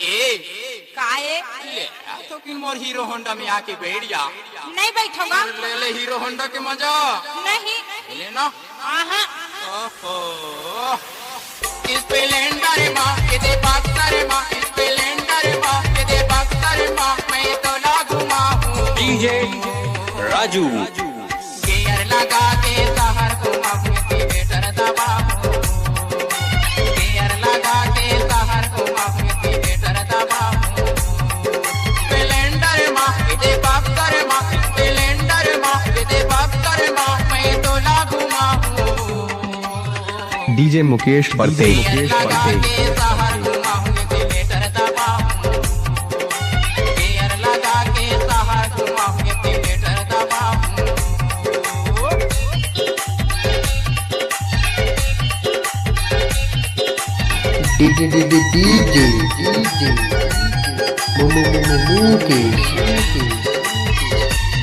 ए काहे ले तो किन मोर हीरो होंडा में आके बैठ जा। नहीं बैठूंगा। ले ले हीरो होंडा के मजा नहीं ले ना। आहा ओहो स्प्लेंडर माँ के दे बक्सर माँ, स्प्लेंडर माँ के दे बक्सर माँ, मैं तो लागू माँ हूँ। डीजे राजू गियर लगा के शहर घुमाऊँ, थिएटर दबाऊँ। गियर लगा के शहर घुमाऊँ, थिएटर दबाऊँ। स्प्लेंडर माँ के दे बक्सर माँ, स्प्लेंडर माँ के दे बक्सर माँ, मैं तो लागू माँ हूँ। डीजे मुकेश बरते गियर लगा के शहर घुमाऊँ, थिएटर दबाऊँ। गियर लगा के शहर घुमाऊँ, थिएटर दबाऊँ। डीजे मुकेश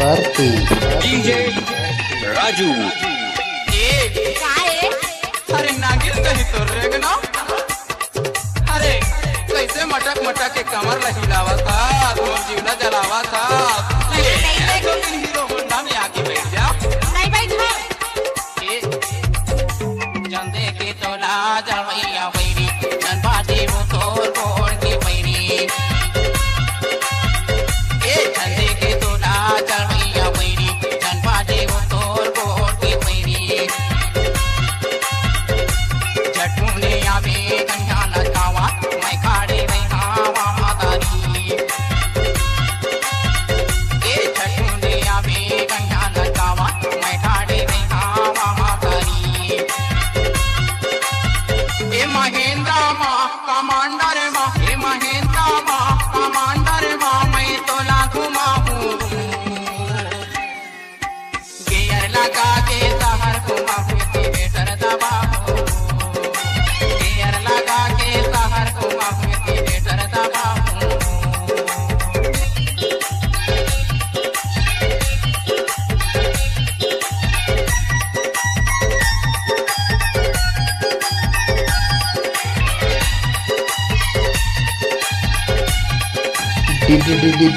बरते डीजे राजू काहे अरे नागिन कही तो रेगना। अरे कैसे मटक मटक के कमर हिलावा था, तुम जीवना जलावा था। ले तो किन हीरो होंडा में आके बैठ जा। नहीं बैठा ए, जंदे के तोला जलवैया बैरी, जन बाटी वो तोर कोर की बैरी। ए जंदे के तोला जलवैया बैरी, जन बाटी वो तोर कोर की बैरी। झटूने आवे कन्या लटकावा, मैं खाड़े रहा वहाँ तारी। ए झटूने आवे कन्या लटकावा, मैं खाड़े रहा वहाँ तारी। ए महेंद्र माँ कमांडर माँ, ए महेंद्र माँ कमांडर माँ, मैं तो लागू माँ हूँ। गियर लगा के शहर घुमाऊँ, थिएटर दबाऊँ। गियर लगा के शहर घुमाऊँ, थिएटर दबाऊँ।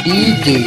डीजे